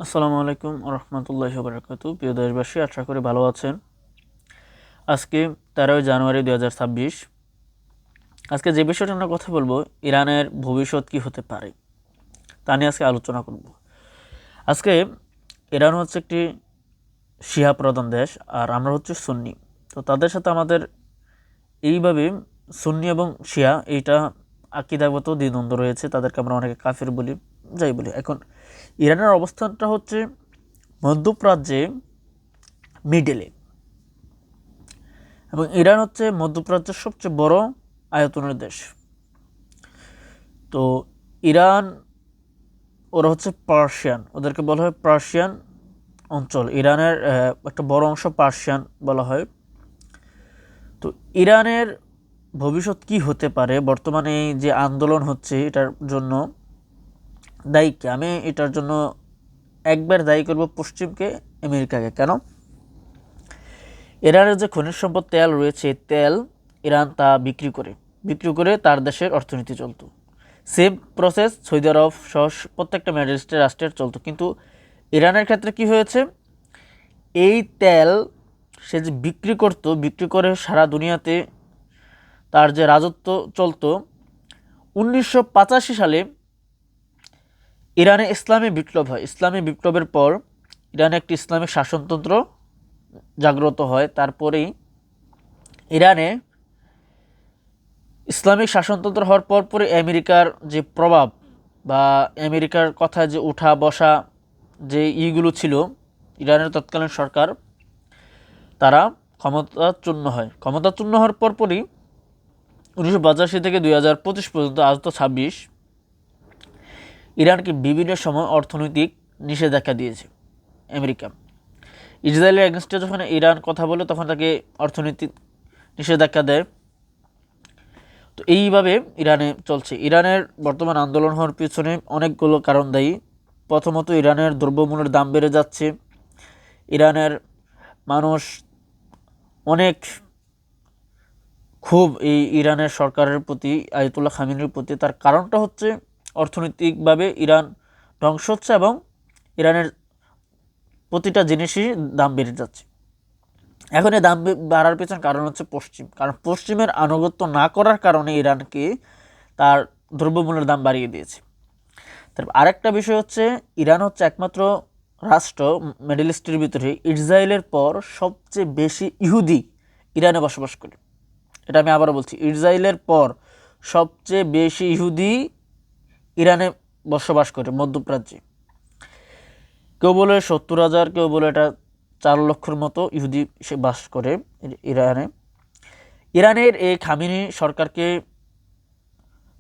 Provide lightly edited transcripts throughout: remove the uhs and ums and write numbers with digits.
আসসালামু আলাইকুম রহমতুল্লাহি ওয়া বারাকাতুহু। প্রিয় দেশবাসী, আশা করি ভালো আছেন। আজকে 13ই জানুয়ারি 2026। আজকে যে বিষয়টা আমরা কথা বলবো, ইরানের ভবিষ্যৎ কি হতে পারে তা নিয়ে আজকে আলোচনা করব। আজকে ইরান হচ্ছে একটি শিয়া প্রধান দেশ, আর আমরা হচ্ছে সুন্নি। তো তাদের সাথে আমাদের এইভাবে সুন্নি এবং শিয়া এইটা আকীদাগত দ্বিদ্বন্দ্ব রয়েছে। তাদেরকে আমরা অনেকে কাফির বলি, যাই বলি। এখন ইরানের অবস্থানটা হচ্ছে মধ্যপ্রাচ্যে, মিডলে, এবং ইরান হচ্ছে মধ্যপ্রাচ্যের সবচেয়ে বড় আয়তনের দেশ। তো ইরান, ওরা হচ্ছে পার্সিয়ান, ওদেরকে বলা হয় পার্সিয়ান অঞ্চল। ইরানের একটা বড় অংশ পার্সিয়ান বলা হয়। তো ইরানের ভবিষ্যৎ কি হতে পারে, বর্তমানে এই যে আন্দোলন হচ্ছে এটার জন্য দায়ী কে? আমি এটার জন্য একবার দায়ী করব পশ্চিমকে, আমেরিকাকে। কেন? ইরানের যে খনিজ সম্পদ তেল রয়েছে, তেল ইরান তা বিক্রি করে তার দেশের অর্থনীতি চলতো। সেম প্রসেস সৌদি আরব সহ প্রত্যেকটা মিডল ইস্টের রাষ্ট্রের চলতো। কিন্তু ইরানের ক্ষেত্রে কি হয়েছে, এই তেল সে যে বিক্রি করে সারা দুনিয়াতে তার যে রাজত্ব চলতো। 1985 সালে ইরানে ইসলামী বিপ্লব হয়। ইসলামী বিপ্লবের পর ইরানে একটি ইসলামিক শাসনতন্ত্র জাগ্রত হয়। তারপরেই ইরানে ইসলামিক শাসনতন্ত্র হওয়ার পরপরই আমেরিকার যে প্রভাব বা আমেরিকার কথায় যে উঠা বসা যে ইগুলো ছিল, ইরানের তৎকালীন সরকার তারা ক্ষমতাচ্যুত হওয়ার পরপরই 1985 থেকে 2025 পর্যন্ত, আজ তো 26, ইরানকে বিভিন্ন সময় অর্থনৈতিক নিষেধাজ্ঞা দিয়েছে আমেরিকা। ইসরায়েলের এগেনস্টে যখন ইরান কথা বলে তখন তাকে অর্থনৈতিক নিষেধাজ্ঞা দেয়। তো এইভাবে ইরানে চলছে। ইরানের বর্তমান আন্দোলন হওয়ার পিছনে অনেকগুলো কারণ দায়ী। প্রথমত, ইরানের দ্রব্যমূল্যের দাম বেড়ে যাচ্ছে। ইরানের মানুষ অনেক খুব এই ইরানের সরকারের প্রতি, আয়াতুল্লাহ খামেনির প্রতি। তার কারণটা হচ্ছে অর্থনৈতিকভাবে ইরান ধ্বংস হচ্ছে এবং ইরানের প্রতিটা জিনিসই দাম বেড়ে যাচ্ছে। এখন এই দাম বাড়ার পেছনে কারণ হচ্ছে কারণ পশ্চিমের আনুগত্য না করার কারণে ইরানকে তার দ্রব্যমূল্যের দাম বাড়িয়ে দিয়েছে। তারপর আরেকটা বিষয় হচ্ছে, ইরান হচ্ছে একমাত্র রাষ্ট্র মিডল ইস্টের ভিতরে ইসরায়েলের পর সবচেয়ে বেশি ইহুদি ইরানে বসবাস করে। এটা আমি আবারও বলছি, ইসরায়েলের পর সবচেয়ে বেশি ইহুদি ইরানে বসবাস করে মধ্যপ্রাচ্যে। কেউ বলে 70,000, কেউ বলে এটা 4 লক্ষের মতো ইহুদি সে বাস করে ইরানে। ইরানের এই খামেনি সরকারকে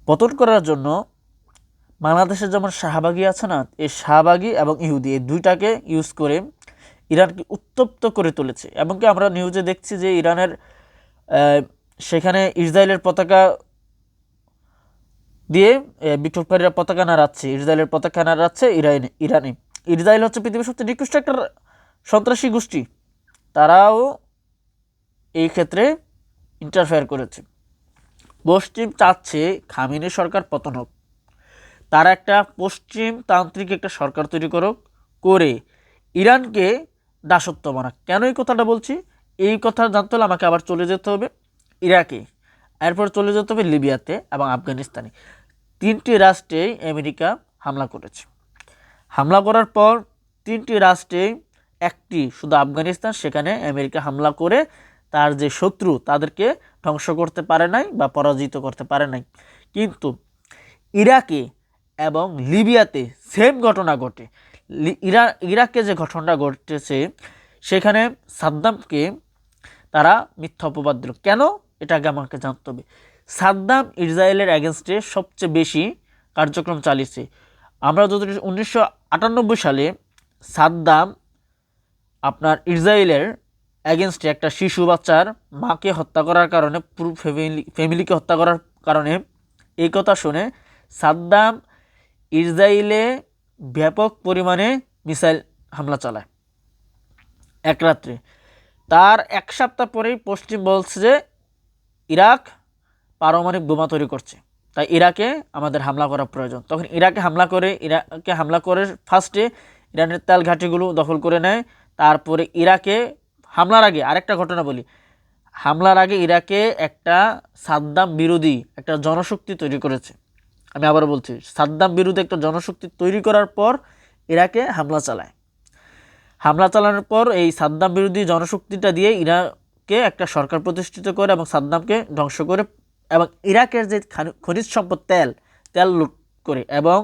পতন করার জন্য বাংলাদেশের যেমন শাহবাগী আছে না, এই শাহবাগী এবং ইহুদি এই দুইটাকে ইউজ করে ইরানকে উত্তপ্ত করে তুলেছে। এমনকি আমরা নিউজে দেখছি যে ইরানের সেখানে ইসরায়েলের পতাকা দিয়ে বিক্ষোভকারীরা পতাকা নাড়াচ্ছে, ইসরায়েলের পতাকা নাড়াচ্ছে ইরানে। ইসরায়েল হচ্ছে পৃথিবীর সবচেয়ে নিকৃষ্ট একটা সন্ত্রাসী গোষ্ঠী, তারাও এই ক্ষেত্রে ইন্টারফেয়ার করেছে। পশ্চিম চাচ্ছে খামেনি সরকার পতন হোক, তারা একটা পশ্চিম তান্ত্রিক একটা সরকার তৈরি করে ইরানকে দাসত্ব বানাক। কেন এই কথাটা বলছি, এই কথা জানতে হলে আমাকে আবার চলে যেতে হবে ইরাকে, এরপর চলে যেতে হবে লিবিয়াতে এবং আফগানিস্তানে। 3টি রাষ্ট্রে আমেরিকা হামলা করেছে। হামলা করার পর 3টি রাষ্ট্রে একটি শুধু আফগানিস্তান, সেখানে আমেরিকা হামলা করে তার যে শত্রু তাদেরকে ধ্বংস করতে পারে নাই বা পরাজিত করতে পারে নাই। কিন্তু ইরাকে এবং লিবিয়াতে সেম ঘটনা ঘটে। ইরাকে যে ঘটনাটা ঘটেছে, সেখানে সাদ্দামকে তারা মিথ্যা অপবাদ দিল। কেন? এটা আগে আমাকে জানতে হবে। সাদ্দাম ইসরায়েলের এগেনস্টে সবচেয়ে বেশি কার্যক্রম চালিয়েছে। আমরা যদি 1998 সালে সাদ্দাম আপনার ইসরায়েলের এগেনস্টে একটা শিশু বাচ্চার মাকে হত্যা করার কারণে, পুরো ফ্যামিলিকে হত্যা করার কারণে, এই কথা শুনে সাদ্দাম ইসরায়েলে ব্যাপক পরিমাণে মিসাইল হামলা চালায় এক রাত্রে। তার 1 সপ্তাহ পরেই পশ্চিম বলছে যে ইরাক পারমাণবিক বোমা তৈরি করছে, তাই ইরাকে আমাদের হামলা করা প্রয়োজন। তখন ইরাকে হামলা করে ফার্স্টে ইরানের তেল ঘাঁটিগুলো দখল করে নেয়। তারপরে ইরাকে হামলার আগে আরেকটা ঘটনা বলি, হামলার আগে ইরাকে একটা সাদ্দাম বিরোধী একটা জনশক্তি তৈরি করেছে। আমি আবারও বলছি, সাদ্দাম বিরোধী একটা জনশক্তি তৈরি করার পর ইরাকে হামলা চালায়। হামলা চালানোর পর এই সাদ্দাম বিরোধী জনশক্তিটা দিয়ে ইরাকে একটা সরকার প্রতিষ্ঠিত করে এবং সাদ্দামকে ধ্বংস করে, এবং ইরাকের যে খনিজ সম্পদ তেল লুট করে, এবং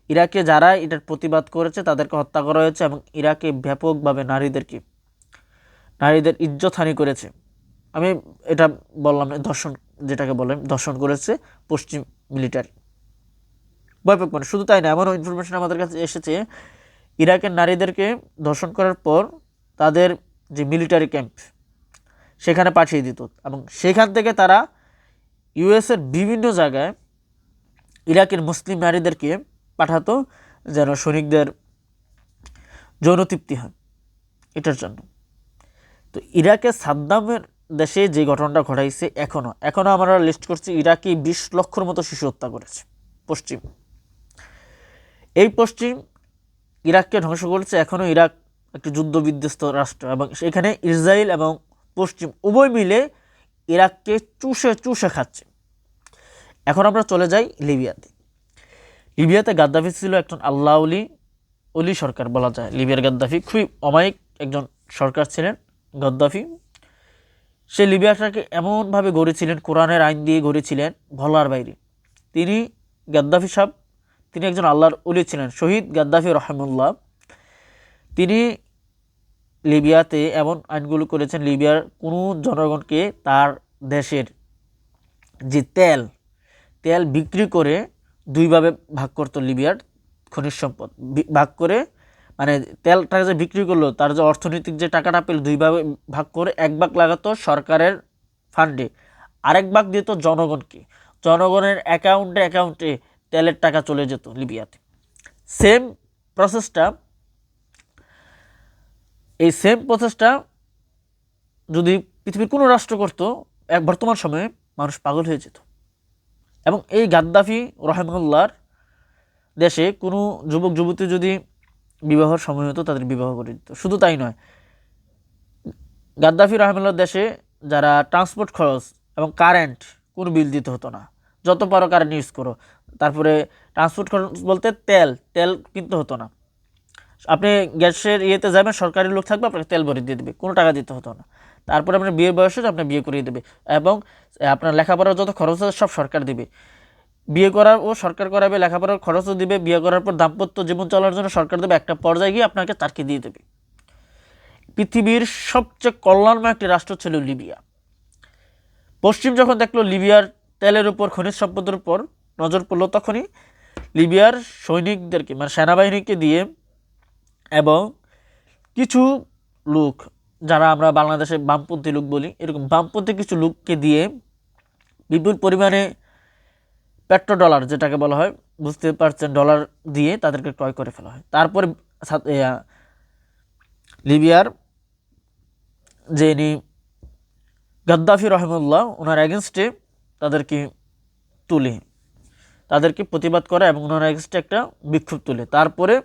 ইরাকে যারা এটার প্রতিবাদ করেছে তাদেরকে হত্যা করা হয়েছে, এবং ইরাকে ব্যাপকভাবে নারীদের ইজ্জতহানি করেছে। আমি এটা বললাম না, ধর্ষণ যেটাকে বলেন, ধর্ষণ করেছে পশ্চিম মিলিটারি ব্যাপক। মানে শুধু তাই না, এমনও ইনফরমেশন আমাদের কাছে এসেছে ইরাকের নারীদেরকে ধর্ষণ করার পর তাদের যে মিলিটারি ক্যাম্প সেখানে পাঠিয়ে দিত, এবং সেখান থেকে তারা ইউএসের বিভিন্ন জায়গায় ইরাকের মুসলিম নারীদেরকে পাঠাতো যেন সৈনিকদের যৌন তৃপ্তি হয় এটার জন্য। তো ইরাকে সাদ্দামের দেশে যে ঘটনাটা ঘটাইছে, এখনও আমরা লিস্ট করছি, ইরাকে 20 লক্ষর মতো শিশু হত্যা করেছে পশ্চিম ইরাককে ধ্বংস করেছে। এখনও ইরাক একটি যুদ্ধ বিধ্বস্ত রাষ্ট্র, এবং সেখানে ইসরায়েল এবং পশ্চিম উভয় মিলে ইরাককে চুষে খাচ্ছে। এখন আমরা চলে যাই লিবিয়াতে গাদ্দাফি ছিল একজন আল্লাহ অলি সরকার বলা যায়। লিবিয়ার গাদ্দাফি খুবই অমায়িক একজন সরকার ছিলেন গাদ্দাফি। সে লিবিয়াটাকে এমনভাবে গড়েছিলেন, কোরআনের আইন দিয়ে গড়েছিলেন বলার বাইরে। গাদ্দাফি সাহেব তিনি একজন আল্লাহর ওলি ছিলেন, শহীদ গাদ্দাফি রহমুল্লাহ। তিনি লিবিয়াতে এমন আইনগুলো করেছেন, লিবিয়ার কোনো জনগণকে তার দেশের যে তেল বিক্রি করে দুইভাবে ভাগ করতো। লিবিয়ার খনিজ সম্পদ ভাগ করে, মানে তেলটাকে যে বিক্রি করলো তার যে অর্থনৈতিক যে টাকাটা পেল দুইভাবে ভাগ করে, এক ভাগ লাগাতো সরকারের ফান্ডে, আরেক ভাগ দিত জনগণের অ্যাকাউন্টে তেলের টাকা চলে যেত লিবিয়াতে। সেম প্রসেসটা যদি পৃথিবীর কোনো রাষ্ট্র করত বর্তমান সময়ে, মানুষ পাগল হয়ে যেত। এবং এই গাদ্দাফি রহমুল্লাহর দেশে কোনো যুবক যুবতী যদি বিবাহের সময় হতো তাদের বিবাহ করে দিত। শুধু তাই নয়, গাদ্দাফি রহমুল্লাহর দেশে যারা ট্রান্সপোর্ট খরচ এবং কারেন্ট কোনো বিল দিতে হতো না, যত পারো কারেন্ট ইউজ করো। তারপরে ট্রান্সপোর্ট খরচ বলতে তেল কিনতে হতো না। আপনি গ্যাসের ইয়েতে যাবেন, সরকারি লোক থাকবে, আপনাকে তেল ভরে দিয়ে দেবে, কোনো টাকা দিতে হতো না। তারপরে আপনার বিয়ের বয়সে আপনার বিয়ে করিয়ে দেবে, এবং আপনার লেখাপড়ার যত খরচ আছে সব সরকার দিবে। বিয়ে করার ও সরকার করাবে, লেখাপড়ার খরচও দিবে, বিয়ে করার পর দাম্পত্য জীবন চলার জন্য সরকার দেবে, একটা পর্যায়ে গিয়ে আপনাকে চাকরি দিয়ে দেবে। পৃথিবীর সবচেয়ে কল্যাণময় একটি রাষ্ট্র ছিল লিবিয়া। পশ্চিম যখন দেখলো লিবিয়ার তেলের উপর, খনিজ সম্পদের উপর নজর পড়লো, তখনই লিবিয়ার সৈনিকদেরকে, মানে সেনাবাহিনীকে দিয়ে এবং কিছু লোক, যারা আমরা বাংলাদেশে বামপন্থী লোক বলি, এরকম বামপন্থী কিছু লোককে দিয়ে বিপুল পরিমাণে পেট্রো ডলার যেটাকে বলা হয়, বুঝতে পারছেন, ডলার দিয়ে তাদেরকে ক্রয় করে ফেলা হয়। তারপরে লিবিয়ার যিনি গাদ্দাফি রহমুল্লাহ, ওনার এগেনস্টে তাদেরকে প্রতিবাদ করে এবং ওনার এগেনস্টে একটা বিক্ষোভ তুলে। তারপরে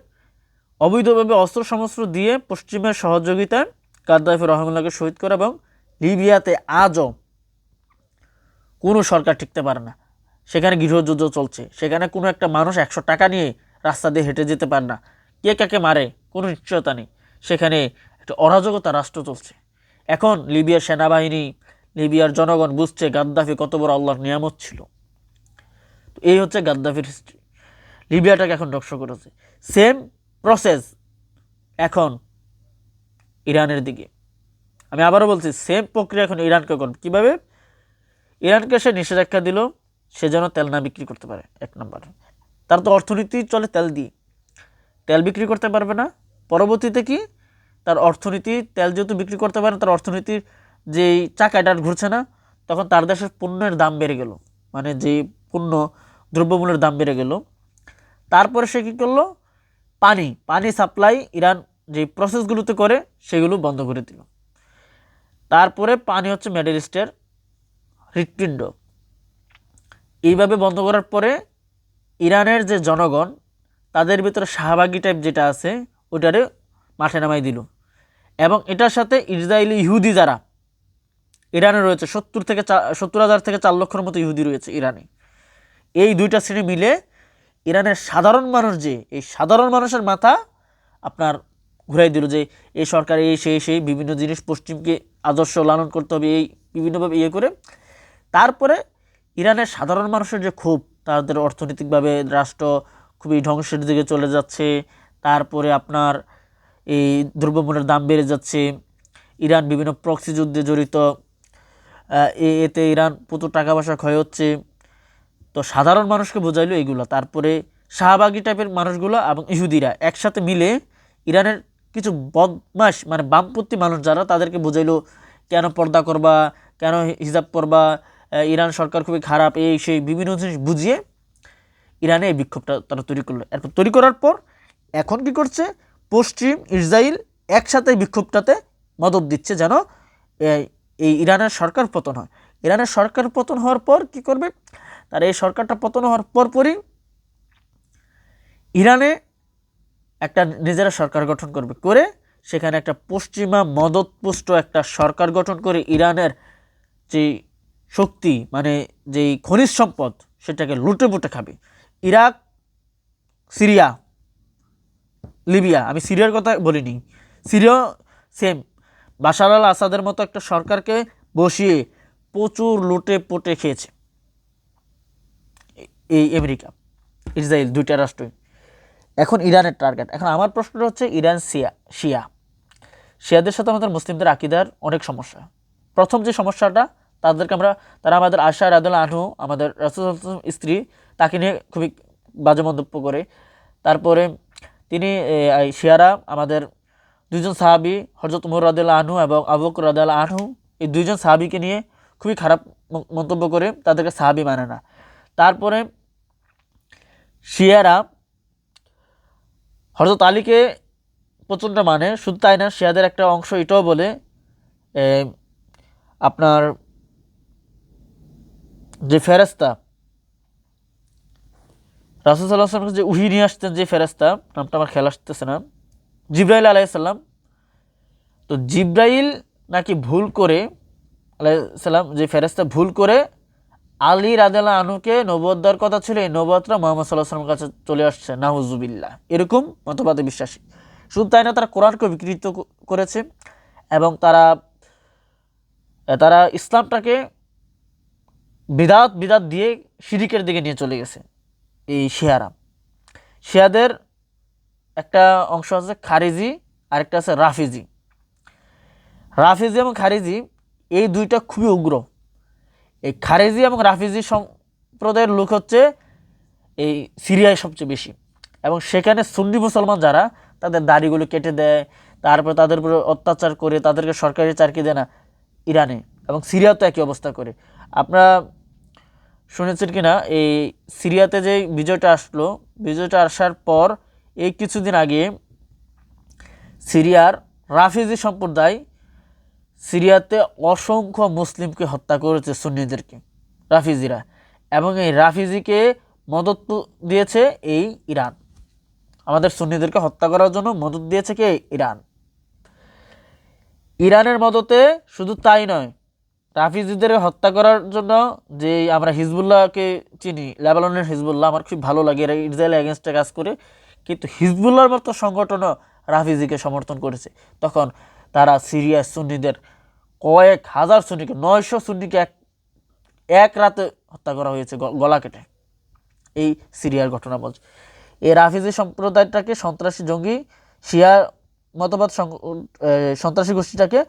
অবৈধভাবে অস্ত্র শস্ত্র দিয়ে পশ্চিমের সহযোগিতায় গাদ্দাফি রহমুল্লাহকে শহীদ করে, এবং লিবিয়াতে আজও কোনো সরকার টিকতে পারে না। সেখানে গৃহযুদ্ধ চলছে, সেখানে কোনো একটা মানুষ 100 টাকা নিয়ে রাস্তা দিয়ে হেঁটে যেতে পারে না, কে কাকে মারে কোনো নিশ্চয়তা নেই। সেখানে একটা অরাজকতা রাষ্ট্র চলছে। এখন লিবিয়ার সেনাবাহিনী, লিবিয়ার জনগণ বুঝছে গাদ্দাফি কত বড় আল্লাহর নিয়ামত ছিল। তো এই হচ্ছে গাদ্দাফির হিস্ট্রি। লিবিয়াটাকে এখন ধ্বংস করেছে। সেম প্রসেস এখন ইরানের দিকে। আমি আবারও বলছি, সেম প্রক্রিয়া এখন ইরানকে করবে। কীভাবে? ইরানকে সে নিষেধাজ্ঞা দিল, সে যেন তেল না বিক্রি করতে পারে। 1 নম্বর, তার তো অর্থনীতি চলে তেল দিয়ে, তেল বিক্রি করতে পারবে না। পরবর্তীতে কি, তার অর্থনীতি, তেল যেহেতু বিক্রি করতে পারে, তার অর্থনীতির যেই চাকাটা ঘুরছে না, তখন তার দেশের পণ্যের দাম বেড়ে গেল, মানে যে পণ্য দ্রব্যমূল্যের দাম বেড়ে গেল। তারপরে সে কী করলো, পানি সাপ্লাই ইরান যে প্রসেসগুলোতে করে সেগুলো বন্ধ করে দিল। তারপরে পানি হচ্ছে মিডল ইস্টের হৃৎপিণ্ড। এইভাবে বন্ধ করার পরে ইরানের যে জনগণ, তাদের ভিতরে শাহবাগী টাইপ যেটা আছে, ওটারে মাঠে নামাই দিল। এবং এটার সাথে ইসরায়েলি ইহুদি যারা ইরানে রয়েছে 70,000 থেকে 4 লক্ষের মতো ইহুদি রয়েছে ইরানে, এই দুইটা শ্রেণী মিলে ইরানের সাধারণ মানুষ, যে এই সাধারণ মানুষের মাথা আপনার ঘুরাই দিল যে এই সরকার এই সেই বিভিন্ন জিনিস পশ্চিমকে আদর্শ লালন করতে হবে, এই বিভিন্নভাবে করে। তারপরে ইরানের সাধারণ মানুষের যে ক্ষোভ, তাদের অর্থনৈতিকভাবে রাষ্ট্র খুবই ধ্বংসের দিকে চলে যাচ্ছে, তারপরে আপনার এই দ্রব্যমূল্যের দাম বেড়ে যাচ্ছে, ইরান বিভিন্ন প্রক্সি যুদ্ধে জড়িত, এতে ইরান প্রচুর টাকা পয়সা ক্ষয় হচ্ছে। তো সাধারণ মানুষকে বোঝাইলো এইগুলো। তারপরে শাহবাগী টাইপের মানুষগুলো এবং ইহুদিরা একসাথে মিলে ইরানের কিছু বদমাশ মানে বামপন্থী মানুষ যারা, তাদেরকে বোঝাইলো কেন পর্দা করবা, কেন হিজাব করবা, ইরান সরকার খুবই খারাপ, এই সেই বিভিন্ন জিনিস বুঝিয়ে ইরানে এই বিক্ষোভটা তারা তৈরি করলো। এরপর তৈরি করার পর এখন কি করছে, পশ্চিম ইসরায়েল একসাথে বিক্ষোভটাতে মদত দিচ্ছে যেন এই ইরানের সরকার পতন হয়। ইরানের সরকার পতন হওয়ার পর কি করবে, তার এই সরকারটা পতন হওয়ার পরপরই ইরানে একটা নিজেরা সরকার গঠন করবে, করে সেখানে একটা পশ্চিমা মদতপুষ্ট একটা সরকার গঠন করে ইরানের যে শক্তি মানে যেই খনিজ সম্পদ সেটাকে লুটে পুটে খাবে। ইরাক, সিরিয়া, লিবিয়া, আমি সিরিয়ার কথা বলিনি, সিরিয়া সেম বাশার আল আসাদের মতো একটা সরকারকে বসিয়ে প্রচুর লুটে পুটে খেয়েছে এই আমেরিকা ইসরায়েল দুইটা রাষ্ট্রই। এখন ইরানের টার্গেট। এখন আমার প্রশ্নটা হচ্ছে ইরান শিয়াদের সাথে আমাদের মুসলিমদের আকীদার অনেক সমস্যা। প্রথম যে সমস্যাটা, তারা আমাদের আয়েশা রাদিয়াল্লাহু আনহু, আমাদের রাসূলুল্লাহ সাল্লাল্লাহু আলাইহি ওয়াসাল্লাম স্ত্রী, তাকে নিয়ে খুবই বাজে মন্তব্য করে। তারপরে শিয়ারা আমাদের দুইজন সাহাবী হযরত উমর রাদিয়াল্লাহু আনহু এবং আবু বকর রাদিয়াল্লাহু আনহু, এই দুইজন সাহাবীকে নিয়ে খুবই খারাপ মন্তব্য করে, তাদেরকে সাহাবী মানে না। তারপরে শিয়ারা হযরত আলীকে প্রচণ্ড মানে। শুধু তাই না, শিয়াদের একটা অংশ এটাও বলে আপনার যে ফেরেশতা রাসূল সাল্লাল্লাহু আলাইহি ওয়াসাল্লামকে যে ওহী নিয়ে আসতেন, যে ফেরেশতা, নামটা আমার খেয়াল আসতেছে না, জিবরাইল আলাইহিস সালাম। তো জিবরাইল নাকি ভুল করে আলাইহিস সালাম, যে ফেরেশতা ভুল করে আলী রাদিয়াল্লাহু আনহুকে নবুয়ত দেওয়ার কথা ছিল, এই নবুয়তটা মুহাম্মদ সাল্লাল্লাহু আলাইহি ওয়াসাল্লামের কাছে চলে আসছে, নাউজুবিল্লাহ, এরকম মতবাদে বিশ্বাসী। শুধু তাই না, তারা কোরআনকে বিকৃত করেছে এবং তারা ইসলামটাকে বিদাত দিয়ে শিরিকের দিকে নিয়ে চলে গেছে। এই শিয়াদের একটা অংশ আছে খারিজি, আরেকটা আছে রাফিজি এবং খারিজি, এই দুইটা খুবই উগ্র। এই খারিজি এবং রাফিজি সম্প্রদায়ের লোক হচ্ছে এই সিরিয়ায় সবচেয়ে বেশি, এবং সেখানে সুন্নি মুসলমান যারা, তাদের দাড়িগুলো কেটে দেয়, তারপর তাদের উপরে অত্যাচার করে, তাদেরকে সরকারি চাকরি দেয় না। ইরানে এবং সিরিয়াতে একই অবস্থা করে। আপনারা শুনেছেন কি না, এই সিরিয়াতে যে বিজয়টা আসার পর এই কিছুদিন আগে সিরিয়ার রাফিজি সম্প্রদায় সিরিয়াতে অসংখ্য মুসলিমকে হত্যা করেছে, সুন্নিদেরকে, রাফিজিরা। এবং এই রাফিজিকে মদত দিয়েছে এই ইরান। আমাদের সুন্নিদেরকে হত্যা করার জন্য মদত দিয়েছে কে? ইরানের মদতে শুধু তাই নয়, রাফিজিদের হত্যা করার জন্য যে আমরা হিজবুল্লাহকে চিনি, লেবাননের হিজবুল্লাহ, আমার খুব ভালো লাগে, এরা ইসরায়েলের এগেনস্টে কাজ করে, কিন্তু হিজবুল্লাহর মতো সংগঠনও রাফিজিকে সমর্থন করেছে। তখন তারা সিরিয়ার সুন্নিদের কয়েক হাজার সুন্নিকে, 900 সুন্নিকে এক রাতে হত্যা করা হয়েছে, গলা কেটে। এই সিরিয়ার ঘটনা বলছে। এই রাফিজি সম্প্রদায়টাকে সন্ত্রাসী, জঙ্গি, শিয়া মতবাদ সন্ত্রাসী গোষ্ঠীটাকে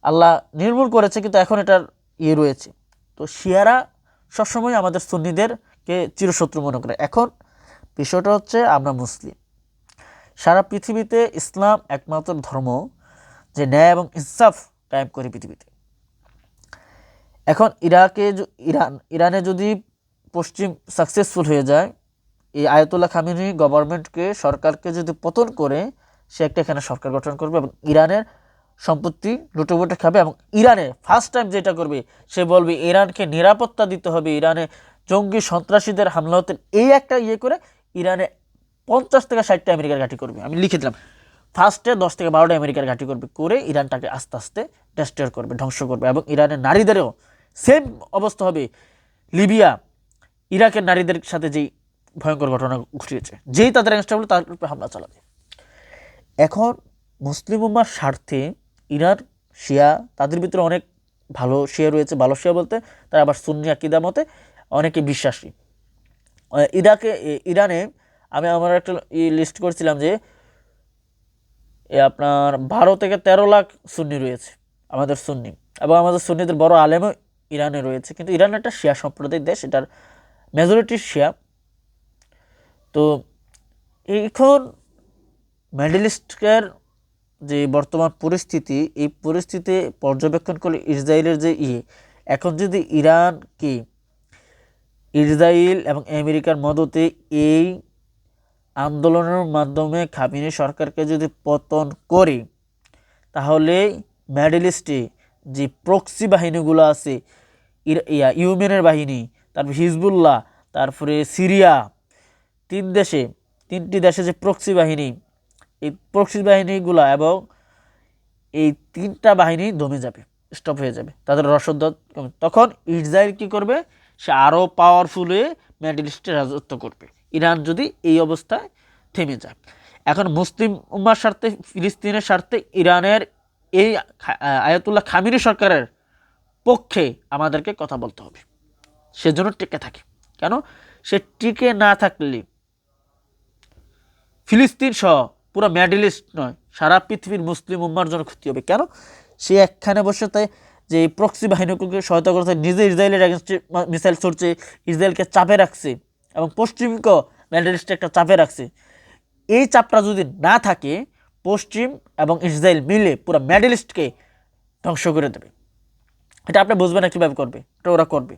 আল্লাহ নির্মূল করেছে, কিন্তু এখন এটার রয়েছে। তো শিয়ারা সবসময় আমাদের সুন্নিদেরকে চিরশত্রু মনে করে। এখন বিষয়টা হচ্ছে, আমরা মুসলিম, সারা পৃথিবীতে ইসলাম একমাত্র ধর্ম যে ন্যায় এবং ইনসাফ কায়েম করে পৃথিবীতে। এখন ইরানে যদি পশ্চিম সাকসেসফুল হয়ে যায়, এই আয়াতুল্লাহ খামেনি গভর্নমেন্টকে, সরকারকে যদি পতন করে, সে একটা এখানে সরকার গঠন করবে এবং ইরানের সম্পত্তি লুটেপুটে খাবে। এবং ইরানে ফার্স্ট টাইম যেটা করবে, সে বলবে ইরানকে নিরাপত্তা দিতে হবে, ইরানে জঙ্গি সন্ত্রাসীদের হামলা হতে, এই একটা করে ইরানে 50 থেকে 60টা আমেরিকার ঘাঁটি করবে। আমি লিখে দিলাম, ফার্স্টে 10 থেকে 12টা আমেরিকার ঘাঁটি করবে, করে ইরানটাকে আস্তে আস্তে ডেস্ট্রয় করবে, ধ্বংস করবে। এবং ইরানের নারীদেরও সেম অবস্থা হবে, লিবিয়া ইরাকের নারীদের সাথে যেই ভয়ঙ্কর ঘটনা ঘটিয়েছে, যেই তাদের অ্যাগেন্স্ট হবে তার উপরে হামলা চালাবে। এখন মুসলিম উম্মার স্বার্থে ইরান শিয়া, তাদের ভিতরে অনেক ভালো শিয়া রয়েছে, ভালো শিয়া বলতে তারা আবার সুন্নি আকীদা মতে অনেকে বিশ্বাসী। ইরানে আমি আমার একটা লিস্ট করছিলাম যে আপনার 12 থেকে 13 লাখ সুন্নি রয়েছে, আমাদের সুন্নি, এবং আমাদের সুন্নিদের বড় আলেমও ইরানে রয়েছে। কিন্তু ইরান একটা শিয়া সম্প্রদায়ের দেশ, এটার মেজরিটি শিয়া। তো এখন মিডল ইস্টের যে বর্তমান পরিস্থিতি, এই পরিস্থিতি পর্যবেক্ষণ করলে ইসরায়েলের যে এখন যদি ইরানকে ইসরায়েল এবং আমেরিকার মদতে এই আন্দোলনের মাধ্যমে খামেনি সরকারকে যদি পতন করে, তাহলে মিডল ইস্টে যে প্রক্সি বাহিনীগুলো আছে, ইয়েমেনের বাহিনী, তারপর হিজবুল্লাহ, তারপরে সিরিয়া, তিনটি দেশে যে প্রক্সি বাহিনী, এই প্রক্সি বাহিনীগুলো এবং এই 3টা বাহিনী দমে যাবে, স্টপ হয়ে যাবে, তাদের রসদ। তখন ইসরায়েল কি করবে, সে আরও পাওয়ারফুল হয়ে মিডল ইস্টে রাজত্ব করবে, ইরান যদি এই অবস্থায় থেমে যায়। এখন মুসলিম উম্মার স্বার্থে, ফিলিস্তিনের স্বার্থে ইরানের এই আয়াতুল্লাহ খামেনি সরকারের পক্ষে আমাদেরকে কথা বলতে হবে, সেজন্য টিকে থাকে। কেন? সে টিকে না থাকলে ফিলিস্তিন সহ পুরো মিডল ইস্ট নয়, সারা পৃথিবীর মুসলিম উম্মার জন্য ক্ষতি হবে। কেন? সে একখানে বসে তাই যে প্রক্সি বাহিনীকে সহায়তা করতে, নিজে ইসরায়েলের এগেনস্টে মিসাইল ছড়ছে, ইসরায়েলকে চাপে রাখছে, এবং পশ্চিমকেও মিডল ইস্টে একটা চাপে রাখছে। এই চাপটা যদি না থাকে, পশ্চিম এবং ইসরায়েল মিলে পুরো মিডল ইস্টকে ধ্বংস করে দেবে। এটা আপনি বুঝবেন না কীভাবে করবে, এটা ওরা করবে।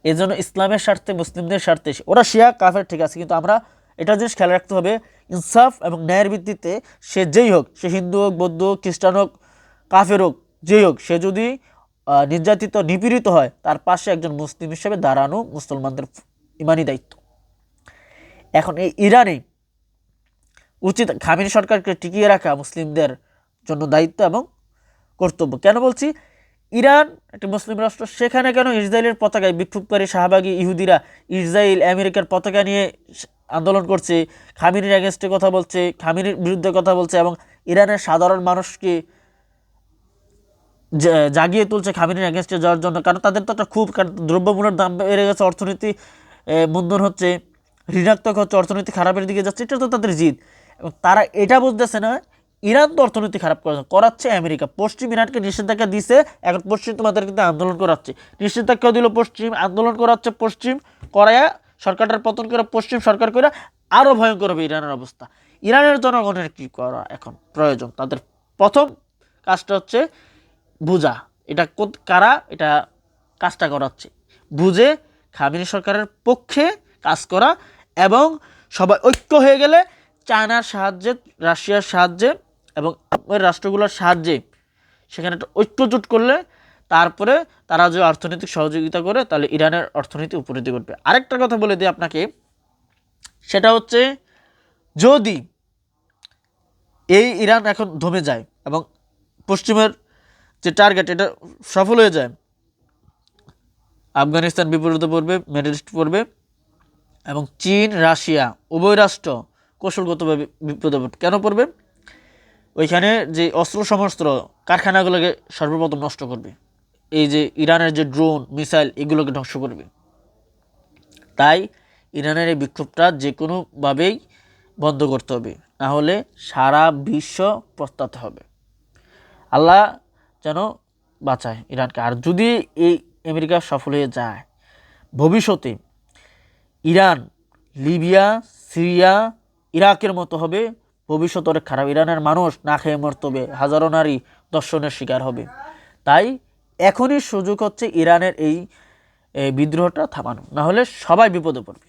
এই জন্য ইসলামের স্বার্থে, মুসলিমদের স্বার্থে, ওরা শিয়া কাফের ঠিক আছে, কিন্তু আমরা এটা জিনিস খেয়াল রাখতে হবে, ইনসাফ এবং ন্যায়ের ভিত্তিতে সে যেই হোক, সে হিন্দু হোক, বৌদ্ধ হোক, খ্রিস্টান হোক, কাফের হোক, যেই হোক, সে যদি নির্যাতিত, নিপীড়িত হয়, তার পাশে একজন মুসলিম হিসেবে দাঁড়ানো মুসলমানদের ইমানি দায়িত্ব। এখন এই ইরানে উচিত খামেনি সরকারকে টিকিয়ে রাখা মুসলিমদের জন্য দায়িত্ব এবং কর্তব্য। কেন বলছি? ইরান একটি মুসলিম রাষ্ট্র, সেখানে কেন ইসরায়েলের পতাকায় বিক্ষোভকারী শাহবাগী ইহুদিরা ইসরায়েল আমেরিকার পতাকা নিয়ে আন্দোলন করছে, খামেনির এগেনস্টে কথা বলছে, খামেনির বিরুদ্ধে কথা বলছে, এবং ইরানের সাধারণ মানুষকে জাগিয়ে তুলছে খামেনির এগেনস্টে যাওয়ার জন্য। কারণ তাদের তো একটা খুব, কারণ দ্রব্যমূল্যের দাম বেড়ে গেছে, অর্থনীতি মন্দন হচ্ছে, ঋণাত্মক হচ্ছে, অর্থনীতি খারাপের দিকে যাচ্ছে, এটা তো তাদের জিদ। এবং তারা এটা বুঝতেছে না, ইরান তো অর্থনীতি খারাপ করাচ্ছে আমেরিকা, পশ্চিম ইরানকে নিষেধাজ্ঞা দিছে, এখন পশ্চিম তোমাদের কিন্তু আন্দোলন করাচ্ছে, নিষেধাজ্ঞা দিল পশ্চিম, আন্দোলন করাচ্ছে পশ্চিম, করায়া সরকারটার পতন করে পশ্চিম সরকার করে আরও ভয়ঙ্কর হবে ইরানের অবস্থা। ইরানের জনগণের কী করা এখন প্রয়োজন? তাদের প্রথম কাজটা হচ্ছে বুঝা, এটা কারা এটা কাজটা করাচ্ছে, বুঝে খামেনি সরকারের পক্ষে কাজ করা, এবং সবাই ঐক্য হয়ে গেলে চায়নার সাহায্যে, রাশিয়ার সাহায্যে এবং ওই রাষ্ট্রগুলোর সাহায্যে সেখানে একটা ঐক্যজোট করলে, তারপরে তারা যে অর্থনৈতিক সহযোগিতা করে, তাহলে ইরানের অর্থনীতি উপনীতি করবে। আরেকটা কথা বলে দিই আপনাকে, সেটা হচ্ছে যদি এই ইরান এখন দমে যায় এবং পশ্চিমের যে টার্গেট এটা সফল হয়ে যায়, আফগানিস্তান বিপরীতে পড়বে, মিডল ইস্ট পড়বে, এবং চীন, রাশিয়া উভয় রাষ্ট্র কৌশলগতভাবে বিপদে পড়বে। কেন পড়বে? ওইখানে যে অস্ত্র সমস্ত্র কারখানাগুলোকে সর্বপ্রথম নষ্ট করবে, এই যে ইরানের যে ড্রোন, মিসাইল, এগুলোকে ধ্বংস করবে। তাই ইরানের এই বিক্ষোভটা যে কোনোভাবেই বন্ধ করতে হবে, না হলে সারা বিশ্ব পস্তাতে হবে। আল্লাহ যেন বাঁচায় ইরানকে। আর যদি এই আমেরিকা সফল হয়ে যায়, ভবিষ্যতে ইরান লিবিয়া, সিরিয়া, ইরাকের মতো হবে, ভবিষ্যৎ অনেক খারাপ। ইরানের মানুষ না খেয়ে মরতে হবে, হাজারো নারী দর্শনের শিকার হবে। তাই এখনই সুযোগ হচ্ছে ইরানের এই বিদ্রোহটা থামানো, না হলে সবাই বিপদে পড়বে।